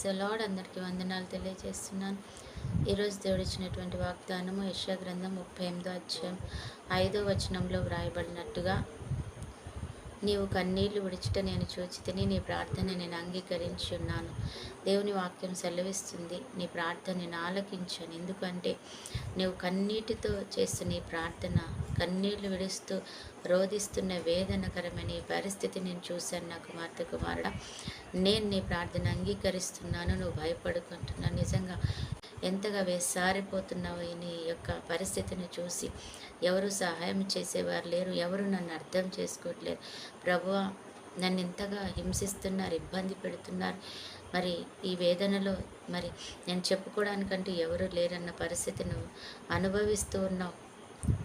Praise the lord. అందరికీ వందనాలు తెలియజేస్తున్నాను. ఈరోజు దేవుడు ఇచ్చినటువంటి వాగ్దానము యెషయా గ్రంథం 38వ అధ్యాయం 5వ వచనంలో వ్రాయబడినట్టుగా, నీవు కన్నీళ్లు విడిచుట నేను చూచితిని, నీ ప్రార్థన నేను అంగీకరించి ఉన్నాను. దేవుని వాక్యం సెలవిస్తుంది, నీ ప్రార్థన నేను ఆలకించాను. ఎందుకంటే నువ్వు కన్నీటితో చేస్తున్న ఈ ప్రార్థన, కన్నీళ్లు విడుస్తూ రోధిస్తున్న వేదనకరమైన ఈ పరిస్థితి నేను చూశాను. నా కుమారుడా, నేను నీ ప్రార్థన అంగీకరిస్తున్నాను, నువ్వు భయపడుకుంటున్నాను. నిజంగా ఎంతగా వేసారిపోతున్నావో నీ యొక్క పరిస్థితిని చూసి. ఎవరు సహాయం చేసేవారు లేరు, ఎవరు నన్ను అర్థం చేసుకోవట్లేరు. ప్రభువా, నన్ను ఎంతగా హింసిస్తున్నారు, ఇబ్బంది పెడుతున్నారు. మరి ఈ వేదనలో మరి నేను చెప్పుకోవడానికంటూ ఎవరు లేరన్న పరిస్థితిని అనుభవిస్తూ ఉన్నావు.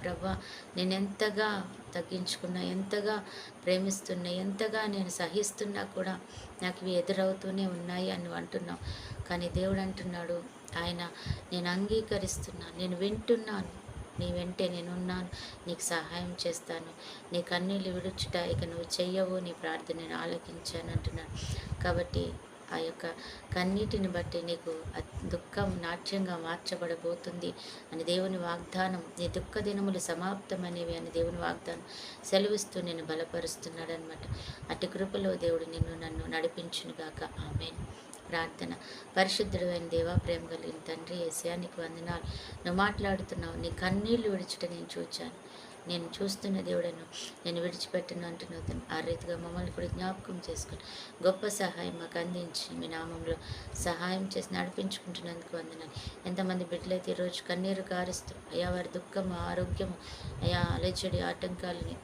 ప్రభా, నేను ఎంతగా తగ్గించుకున్నా, ఎంతగా ప్రేమిస్తున్నా, ఎంతగా నేను సహిస్తున్నా కూడా నాకు ఇవి ఎదురవుతూనే ఉన్నాయి అని అంటున్నావు. కానీ దేవుడు అంటున్నాడు, ఆయన నేను అంగీకరిస్తున్నాను, నేను వింటున్నాను, నీ వెంటే నేనున్నాను, నీకు సహాయం చేస్తాను, నీ కన్నీళ్ళు విడుచుట ఇక నువ్వు చెయ్యవు, నీ ప్రార్థన నేను ఆలకించాను అంటున్నాను. కాబట్టి ఆ యొక్క కన్నీటిని బట్టి నీకు దుఃఖం నాట్యంగా మార్చబడబోతుంది అని దేవుని వాగ్దానం. నీ దుఃఖ దినములు సమాప్తమనేవి అని దేవుని వాగ్దానం సెలవిస్తూ నేను బలపరుస్తున్నాడు అనమాట. అటు కృపలో దేవుడు నన్ను నడిపించునుగాక. ఆమేన్. ప్రార్థన. పరిశుద్ధుడు అయిన దేవా, ప్రేమ కలిగిన తండ్రి యేసయ్యా, నీకు వందనాలు. నువ్వు మాట్లాడుతున్నావు, నీ కన్నీళ్లు విడిచుట నేను చూచాను, నేను చూస్తున్న దేవుడను నేను విడిచిపెట్టను అంటున్నావు. ఆ రీతిగా మమ్మల్ని కూడా జ్ఞాపకం చేసుకుని గొప్ప సహాయం మాకు అందించి మీ నామంలో సహాయం చేసి నడిపించుకుంటున్నందుకు వందనాలు. ఎంతమంది బిడ్డలైతే ఈరోజు కన్నీరు కారుస్తూ అయా వారి దుఃఖము, ఆరోగ్యము, అయా అలజడి, ఆటంకాలని,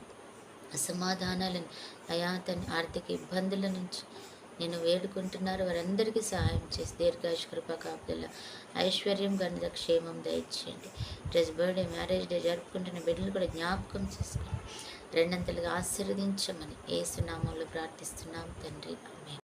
అసమాధానాలను, అయా తన ఆర్థిక ఇబ్బందుల నుంచి నేను వేడుకుంటున్నారు. వారందరికీ సహాయం చేసి దీర్ఘాయుష్ కృప కాపుదల, ఐశ్వర్యం, గణిత క్షేమం దయచేయండి. డ్రెస్ బర్త్డే, మ్యారేజ్ డే జరుపుకుంటున్న బిడ్డలు కూడా జ్ఞాపకం చేసుకుని రెండంతలుగా ఆశీర్వదించమని యేసు నామంలో ప్రార్థిస్తున్నాం తండ్రి. ఆమేన్.